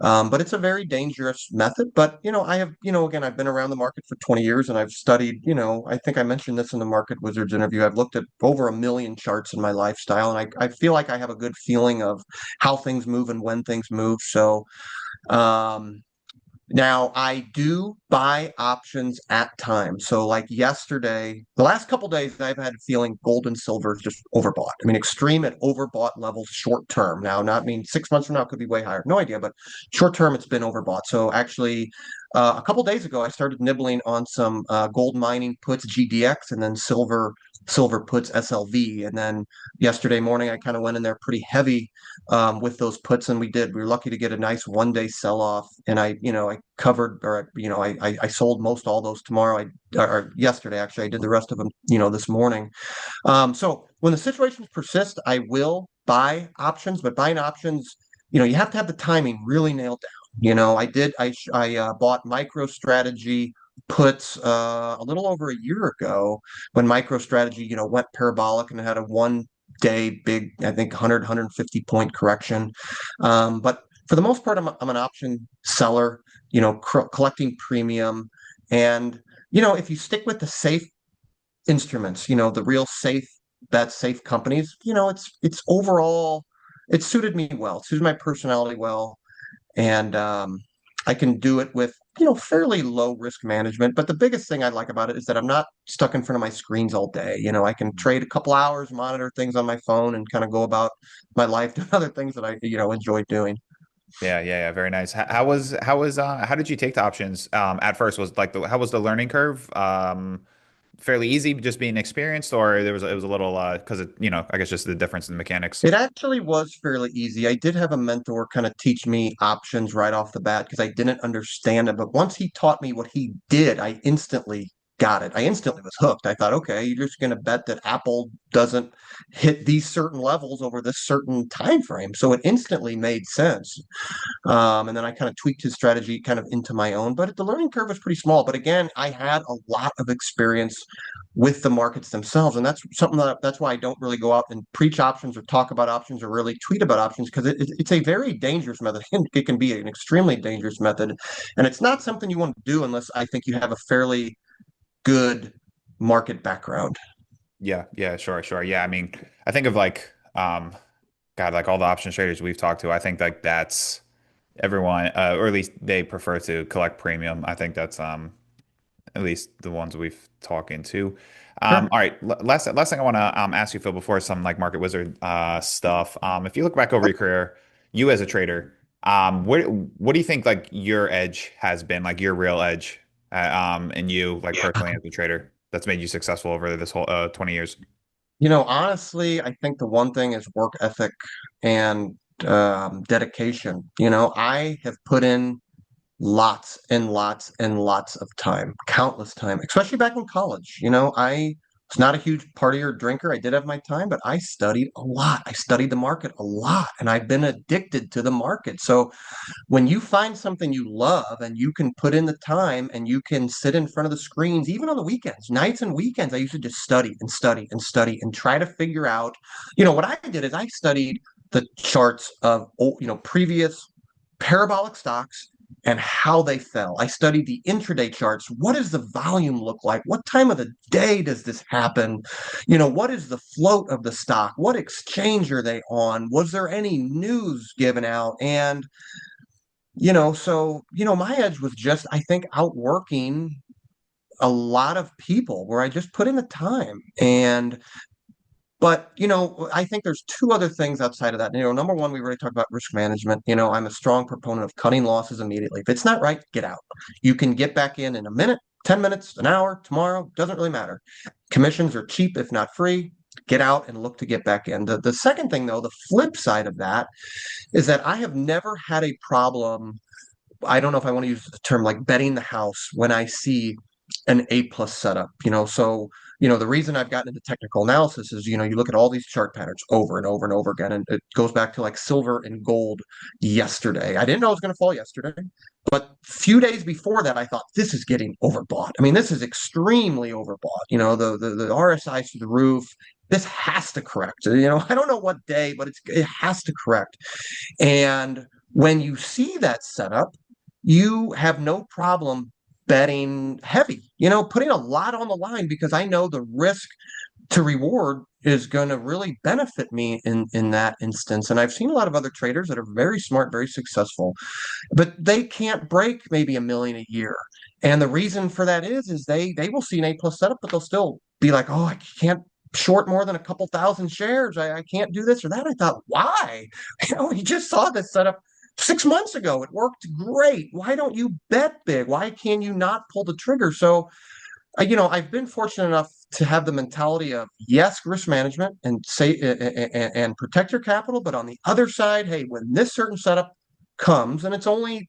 but it's a very dangerous method. But, I have, again, I've been around the market for 20 years and I've studied, I think I mentioned this in the Market Wizards interview. I've looked at over a million charts in my lifestyle, and I feel like I have a good feeling of how things move and when things move. So, um, now I do buy options at times. So like yesterday, the last couple days, I've had a feeling gold and silver is just overbought. I mean, extreme at overbought levels short term. Now, not mean 6 months from now it could be way higher. No idea, but short term it's been overbought. So actually, a couple days ago, I started nibbling on some gold mining puts GDX and then silver puts SLV. And then yesterday morning, I kind of went in there pretty heavy with those puts, and we were lucky to get a nice 1 day sell off, and I covered, or I sold most all those tomorrow. Or yesterday actually, I did the rest of them this morning. So when the situations persist, I will buy options, but buying options, you have to have the timing really nailed down. I bought MicroStrategy puts a little over a year ago when MicroStrategy went parabolic and had a 1 day big, I think 150 point correction. But for the most part, I'm an option seller, collecting premium. And, if you stick with the safe instruments, the real safe bet, safe companies, it's overall, it suited me well, it suited my personality well. And I can do it with, fairly low risk management. But the biggest thing I like about it is that I'm not stuck in front of my screens all day. I can trade a couple hours, monitor things on my phone, and kind of go about my life doing other things that I, enjoy doing. Yeah, very nice. How did you take the options at first? Was like how was the learning curve? Fairly easy, just being experienced, or it was a little because I guess just the difference in the mechanics. It actually was fairly easy. I did have a mentor kind of teach me options right off the bat because I didn't understand it. But once he taught me what he did, I instantly got it. I instantly was hooked. I thought, okay, you're just going to bet that Apple doesn't hit these certain levels over this certain time frame. So it instantly made sense. And then I kind of tweaked his strategy kind of into my own. But the learning curve was pretty small. But again, I had a lot of experience with the markets themselves. And that's something that's why I don't really go out and preach options or talk about options or really tweet about options, because it's a very dangerous method. It can be an extremely dangerous method. And it's not something you want to do unless I think you have a fairly good market background. Yeah, sure. Yeah, I mean, I think of like God, like all the options traders we've talked to, I think like that's everyone, or at least they prefer to collect premium. I think that's at least the ones we've talking to. Sure. All right, last thing I want to ask you, Phil, before some like market wizard stuff. If you look back over your career, you as a trader, what do you think like your edge has been, like your real edge, and you like personally as a trader that's made you successful over this whole 20 years? Honestly, I think the one thing is work ethic and dedication. I have put in lots and lots and lots of time, countless time, especially back in college. I was not a huge partier or drinker. I did have my time, but I studied a lot. I studied the market a lot, and I've been addicted to the market. So when you find something you love and you can put in the time and you can sit in front of the screens, even on the weekends, nights and weekends, I used to just study and study and study and try to figure out, what I did is I studied the charts of, previous parabolic stocks and how they fell. I studied the intraday charts. What does the volume look like? What time of the day does this happen? What is the float of the stock? What exchange are they on? Was there any news given out? And my edge was just, I think, outworking a lot of people where I just put in the time. But I think there's two other things outside of that. Number one, we already talked about risk management. I'm a strong proponent of cutting losses immediately. If it's not right, get out. You can get back in a minute, 10 minutes, an hour, tomorrow, doesn't really matter. Commissions are cheap, if not free. Get out and look to get back in. The second thing, though, the flip side of that is that I have never had a problem. I don't know if I want to use the term like betting the house when I see an A plus setup, so the reason I've gotten into technical analysis is, you look at all these chart patterns over and over and over again, and it goes back to like silver and gold yesterday. I didn't know it was going to fall yesterday, but a few days before that, I thought this is getting overbought. I mean, this is extremely overbought. The RSI through the roof. This has to correct. I don't know what day, but it has to correct. And when you see that setup, you have no problem betting heavy, putting a lot on the line because I know the risk to reward is going to really benefit me in that instance. And I've seen a lot of other traders that are very smart, very successful, but they can't break maybe a million a year. And the reason for that is they will see an A plus setup, but they'll still be like, oh, I can't short more than a couple thousand shares. I can't do this or that. I thought, why? You just saw this setup 6 months ago. It worked great. Why don't you bet big? Why can you not pull the trigger? So, I've been fortunate enough to have the mentality of yes, risk management and say and protect your capital. But on the other side, hey, when this certain setup comes, and it's only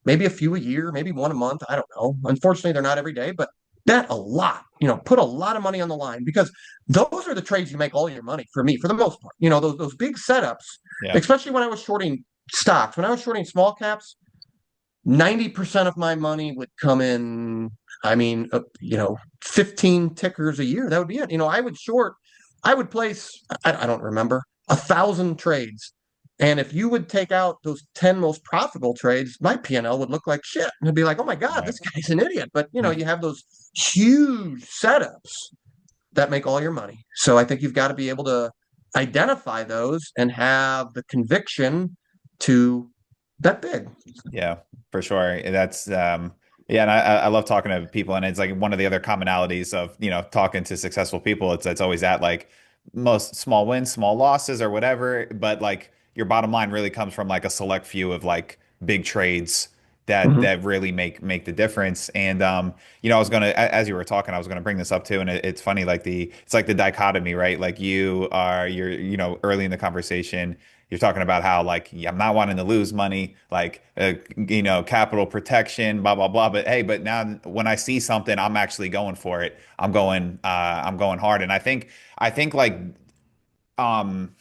maybe a few a year, maybe one a month, I don't know. Unfortunately, they're not every day, but bet a lot, put a lot of money on the line because those are the trades you make all your money for me, for the most part. Those big setups, Yeah. especially when I was shorting stocks, when I was shorting small caps, 90% of my money would come in. I mean, 15 tickers a year. That would be it. I would place, I don't remember, 1,000 trades. And if you would take out those 10 most profitable trades, my P&L would look like shit. And it'd be like, oh my God, Right. this guy's an idiot. But, you have those huge setups that make all your money. So I think you've got to be able to identify those and have the conviction to bet big. Yeah, for sure. Yeah, and I love talking to people, and it's like one of the other commonalities of, talking to successful people. It's always that like most small wins, small losses or whatever, but like your bottom line really comes from like a select few of like big trades that Mhm. that really make the difference. And I was gonna as you were talking, I was gonna bring this up too, and it's funny like it's like the dichotomy, right? Like you're early in the conversation you're talking about how like yeah, I'm not wanting to lose money, like capital protection, blah blah blah. But hey, but now when I see something, I'm actually going for it. I'm going hard. And I think like um,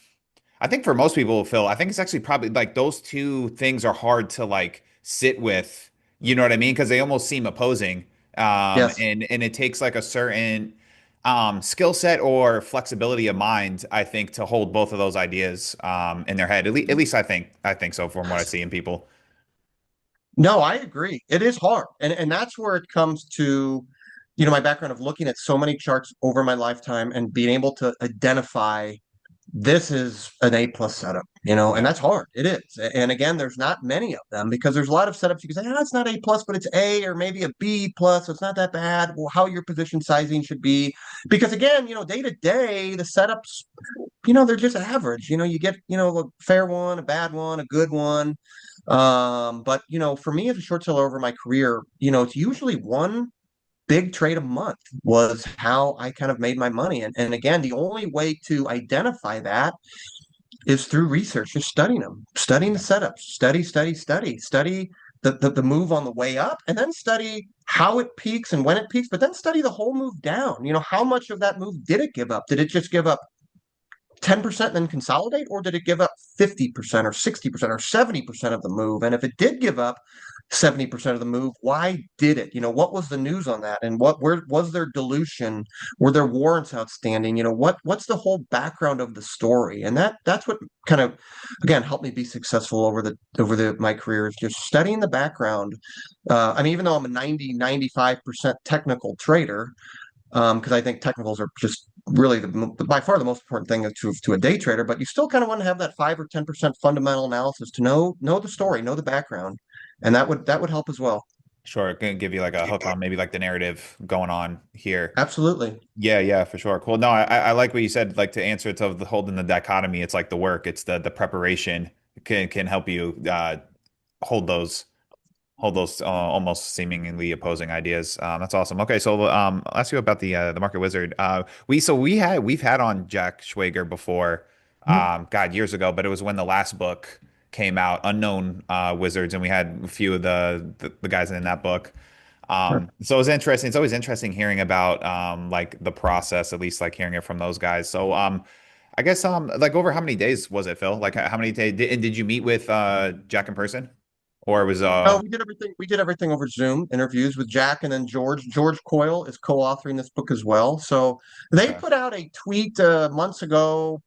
I think for most people, Phil, I think it's actually probably like those two things are hard to like sit with. You know what I mean? Because they almost seem opposing. Yes. And it takes like a certain skill set or flexibility of mind, I think, to hold both of those ideas in their head. At least I think so from what I see in people. No, I agree. It is hard. And that's where it comes to, my background of looking at so many charts over my lifetime and being able to identify this is an A plus setup, and Yeah. that's hard. It is. And again, there's not many of them because there's a lot of setups you can say, it's not A plus, but it's A or maybe a B plus. So it's not that bad. Well, how your position sizing should be. Because again, day to day, the setups, they're just average. You get, a fair one, a bad one, a good one. But for me as a short seller over my career, it's usually one big trade a month was how I kind of made my money. And again, the only way to identify that is through research, just studying them, studying the setups, study the move on the way up, and then study how it peaks and when it peaks, but then study the whole move down. How much of that move did it give up? Did it just give up 10% then consolidate, or did it give up 50% or 60% or 70% of the move? And if it did give up 70% of the move, why did it? What was the news on that? And where was there dilution? Were there warrants outstanding? What's the whole background of the story? And that's what kind of, again, helped me be successful over my career, is just studying the background. I mean, even though I'm a 95% technical trader, because I think technicals are just really by far the most important thing to a day trader. But you still kind of want to have that 5 or 10% fundamental analysis to know the story, know the background, and that would help as well. Sure, it can give you like a hook on maybe like the narrative going on here. Absolutely. Yeah, yeah, for sure. Cool. No, I like what you said. Like to answer to the holding the dichotomy, it's like the work, it's the preparation can help you hold those hold those almost seemingly opposing ideas. That's awesome. Okay, so I'll ask you about the Market Wizard. We've had on Jack Schwager before, God, years ago, but it was when the last book came out, Unknown Wizards, and we had a few of the guys in that book. So it was interesting. It's always interesting hearing about like the process, at least like hearing it from those guys. So I guess like over how many days was it, Phil? Like how many days did you meet with Jack in person? Or it was No, we did everything. We did everything over Zoom interviews with Jack, and then George Coyle is co-authoring this book as well. So they okay. put out a tweet months ago.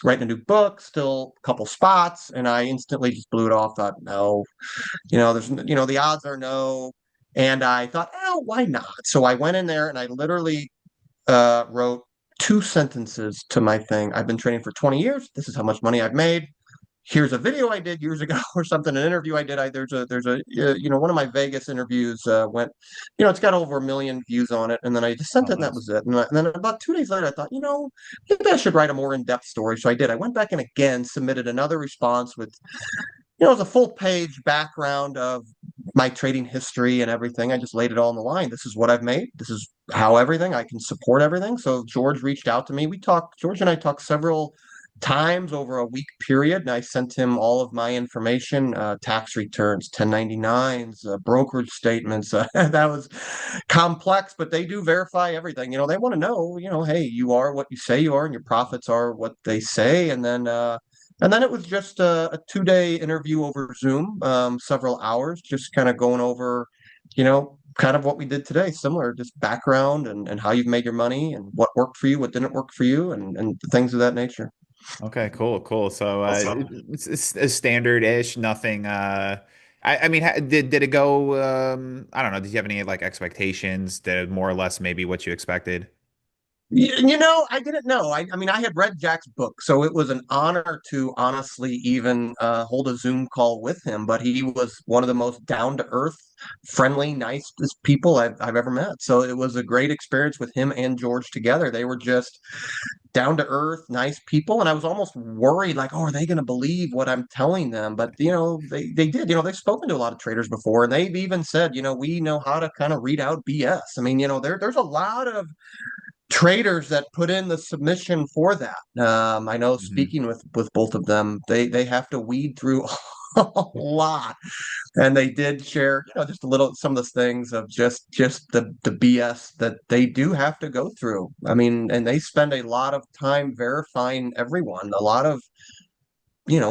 Writing a new book, still a couple spots, and I instantly just blew it off. Thought, no, the odds are no, and I thought, oh, why not? So I went in there and I literally wrote 2 sentences to my thing. I've been trading for 20 years. This is how much money I've made. Here's a video I did years ago or something, an interview I did. One of my Vegas interviews went, it's got over 1 million views on it. And then I just sent Oh, it and that nice. was it. And then about 2 days later, I thought, maybe I should write a more in-depth story. So I did. I went back and again submitted another response with, it was a full page background of my trading history and everything. I just laid it all on the line. This is what I've made. This is how everything, I can support everything. So George reached out to me. George and I talked several times over a week period, and I sent him all of my information, tax returns, 1099s, brokerage statements. That was complex, but they do verify everything. They want to know, hey, you are what you say you are, and your profits are what they say. And then it was just a 2-day interview over Zoom, several hours, just kind of going over, kind of what we did today, similar, just background and how you've made your money and what worked for you, what didn't work for you, and things of that nature. Okay, cool, cool. So it's standard-ish, nothing I mean did it go I don't know, did you have any like expectations that more or less maybe what you expected? I didn't know. I mean, I had read Jack's book, so it was an honor to honestly even hold a Zoom call with him. But he was one of the most down to earth, friendly, nicest people I've ever met. So it was a great experience with him and George together. They were just down to earth, nice people. And I was almost worried, like, oh, are they going to believe what I'm telling them? But, they did. They've spoken to a lot of traders before, and they've even said, we know how to kind of read out BS. I mean, there's a lot of traders that put in the submission for that. I know Hmm. speaking with both of them, they have to weed through a lot, and they did share, just a little some of those things of just the BS that they do have to go through. I mean, and they spend a lot of time verifying everyone, a lot of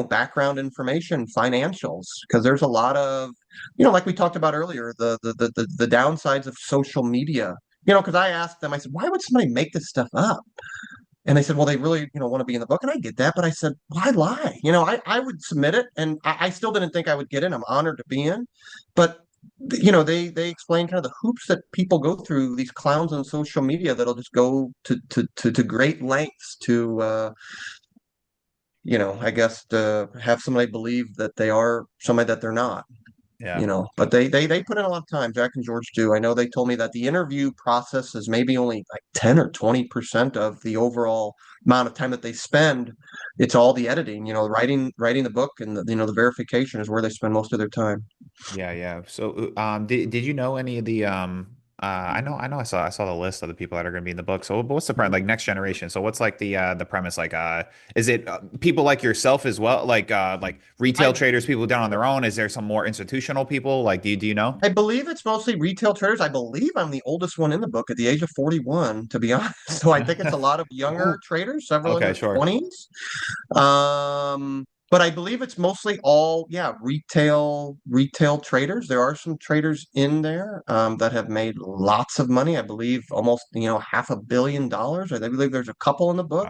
background information, financials, because there's a lot of like we talked about earlier, the downsides of social media. Because I asked them, I said, why would somebody make this stuff up? And they said, well, they really, want to be in the book. And I get that, but I said, why lie? I would submit it, and I still didn't think I would get in. I'm honored to be in, but they explain kind of the hoops that people go through. These clowns on social media that'll just go to great lengths to I guess to have somebody believe that they are somebody that they're not. Yeah. But they put in a lot of time. Jack and George do. I know they told me that the interview process is maybe only like 10 or 20% of the overall amount of time that they spend, it's all the editing, writing the book and the verification is where they spend most of their time. Yeah, yeah. So, did you know any of the I saw the list of the people that are going to be in the book. So, what's the premise like next generation? So, what's like the premise like is it people like yourself as well, like retail I traders, people down on their own? Is there some more institutional people? Like, do you know? I believe it's mostly retail traders. I believe I'm the oldest one in the book at the age of 41, to be honest. So I think it's a lot of younger Oh, traders, several in Okay, their sure. 20s. But I believe it's mostly all, yeah, retail traders. There are some traders in there that have made lots of money. I believe almost, $500 million. I believe there's a couple in the book.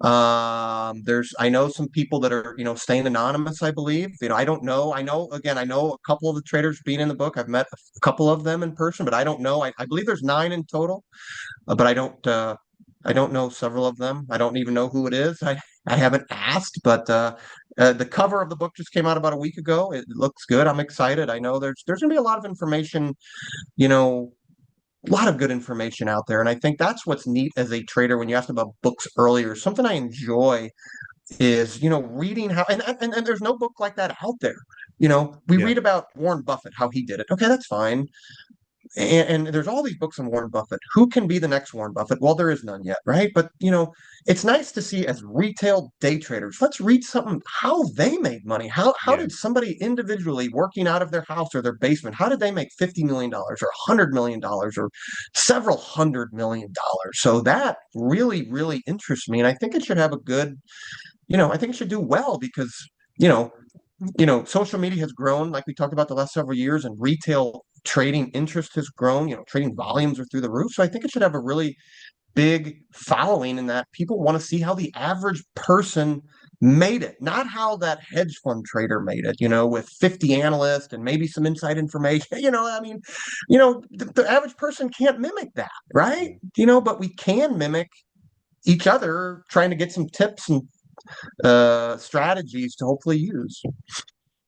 Wow. I know some people that are, staying anonymous, I believe. I don't know. I know a couple of the traders being in the book. I've met a couple of them in person, but I don't know. I believe there's 9 in total, but I don't know several of them. I don't even know who it is. I haven't asked, but the cover of the book just came out about a week ago. It looks good. I'm excited. I know there's going to be a lot of information, you know, a lot of good information out there. And I think that's what's neat as a trader when you asked about books earlier. Something I enjoy is, reading how, and there's no book like that out there. We Yeah. read about Warren Buffett, how he did it. Okay, that's fine. And there's all these books on Warren Buffett. Who can be the next Warren Buffett? Well, there is none yet, right? But it's nice to see as retail day traders. Let's read something how they made money. How Yeah. did somebody individually working out of their house or their basement? How did they make $50 million or $100 million or several $100 million? So that really really interests me, and I think it should have a good. I think it should do well because you know social media has grown, like we talked about the last several years, and retail trading interest has grown. Trading volumes are through the roof. So I think it should have a really big following in that people want to see how the average person made it, not how that hedge fund trader made it, with 50 analysts and maybe some inside information. I mean, the average person can't mimic that, right? But we can mimic each other trying to get some tips and strategies to hopefully use.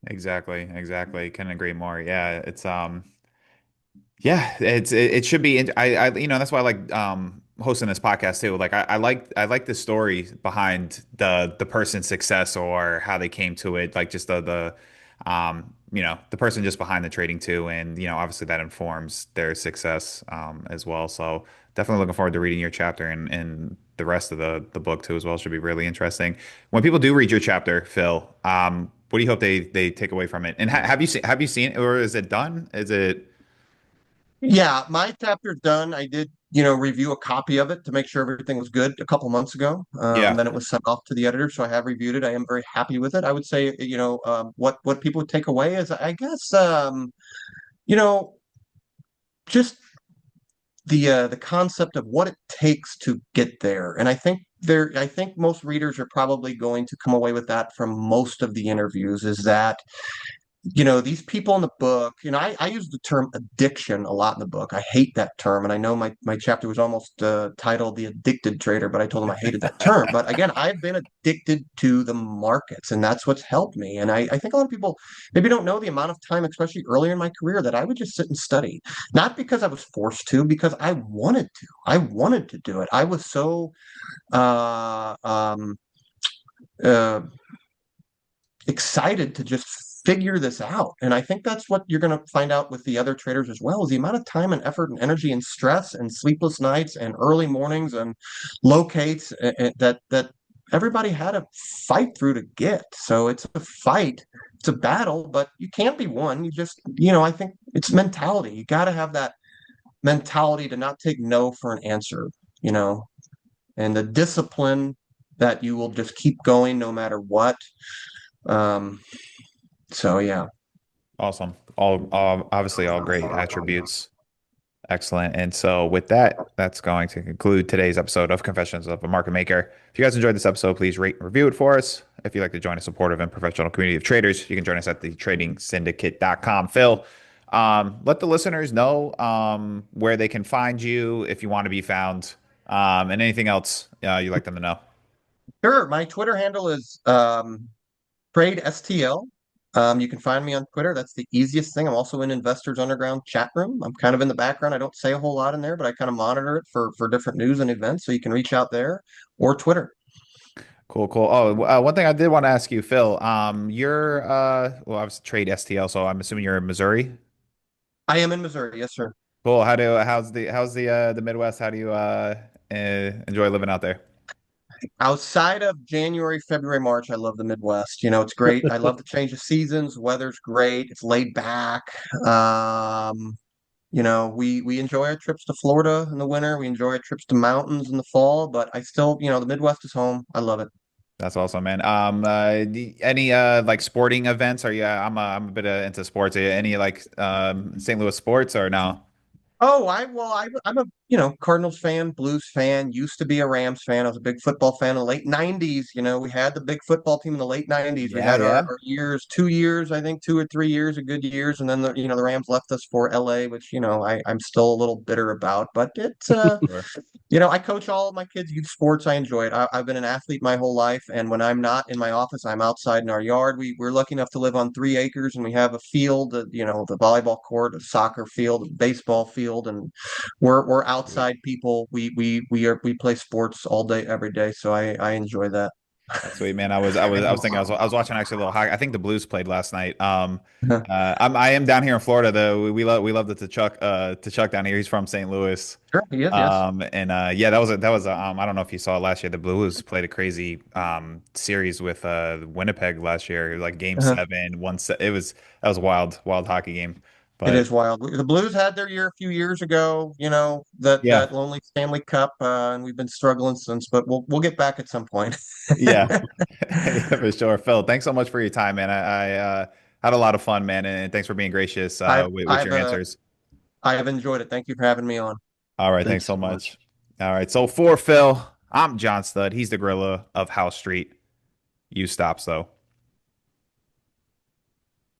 Exactly, exactly. Couldn't agree more. Yeah, yeah, it should be. That's why I like hosting this podcast too. Like I like the story behind the person's success or how they came to it. Like just the person just behind the trading too, and obviously that informs their success as well. So definitely looking forward to reading your chapter and the rest of the book too as well. Should be really interesting. When people do read your chapter, Phil, what do you hope they take away from it? And have you seen it or is it done? Is it? Yeah, my chapter's done. I did, review a copy of it to make sure everything was good a couple months ago. Yeah. Then it was sent off to the editor, so I have reviewed it. I am very happy with it. I would say, what people would take away is, I guess, you know, just the concept of what it takes to get there. And I think most readers are probably going to come away with that from most of the interviews is that these people in the book, I use the term addiction a lot in the book. I hate that term. And I know my chapter was almost titled The Addicted Trader, but I told them I hated that term. But again, I've been addicted to the markets, and that's what's helped me. And I think a lot of people maybe don't know the amount of time, especially earlier in my career, that I would just sit and study. Not because I was forced to, because I wanted to. I wanted to do it. I was so uh, um, uh, excited to just figure this out. And I think that's what you're going to find out with the other traders as well, is the amount of time and effort and energy and stress and sleepless nights and early mornings and locates that everybody had to fight through to get. So it's a fight, it's a battle, but you can't be won. You just, I think it's mentality. You got to have that mentality to not take no for an answer, you know, and the discipline that you will just keep going no matter what. Um, so yeah. Awesome. All obviously all great attributes. Excellent. And so with that, that's going to conclude today's episode of Confessions of a Market Maker. If you guys enjoyed this episode, please rate and review it for us. If you'd like to join a supportive and professional community of traders, you can join us at the tradingsyndicate.com. Phil, let the listeners know where they can find you if you want to be found, and anything else you'd like them to know. Sure. My Twitter handle is Trade STL. You can find me on Twitter. That's the easiest thing. I'm also in Investors Underground chat room. I'm kind of in the background. I don't say a whole lot in there, but I kind of monitor it for different news and events. So you can reach out there or Twitter. Cool, cool. Oh, one thing I did want to ask you, Phil. You're well, I was trade STL, so I'm assuming you're in Missouri. I am in Missouri, yes, sir. Cool. How's the Midwest? How do you enjoy living out there? Outside of January, February, March, I love the Midwest. It's great. I love the change of seasons. Weather's great. It's laid back. Um, we enjoy our trips to Florida in the winter. We enjoy our trips to mountains in the fall, but I still, the Midwest is home. I love it. That's awesome, man. Any like sporting events? Are you? I'm a bit into sports. Any like St. Louis sports or no? Oh, I'm a Cardinals fan, Blues fan. Used to be a Rams fan. I was a big football fan in the late '90s. We had the big football team in the late '90s. We Yeah, had yeah. our years, 2 years, I think, 2 or 3 years of good years, and then the Rams left us for LA, which I'm still a little bitter about. But it's Sure. I coach all of my kids' youth sports. I enjoy it. I've been an athlete my whole life, and when I'm not in my office, I'm outside in our yard. We're lucky enough to live on 3 acres, and we have a field, the volleyball court, a soccer field, a baseball field, and we're Sweet. outside people. We play sports all day, every day. So I enjoy that. That's sweet, man. I was thinking I was watching actually a little hockey. I think the Blues played last night. I am down here in Florida though. We love the Chuck down here. He's from St. Louis. Sure. Yes. And yeah, I don't know if you saw it last year. The Blues played a crazy series with Winnipeg last year. It was like game Uh-huh. 7, one set. That was a wild hockey game. It But is wild. The Blues had their year a few years ago, that yeah, lonely Stanley Cup, and we've been struggling since, but we'll get back at some point. yeah, yeah, for sure. Phil, thanks so much for your time, man. I had a lot of fun, man, and thanks for being gracious I've with I've your uh answers. I've enjoyed it. Thank you for having me on. All right, thanks Thanks so so much. much. All right, so for Phil, I'm John Stud. He's the gorilla of House Street. You stop, though.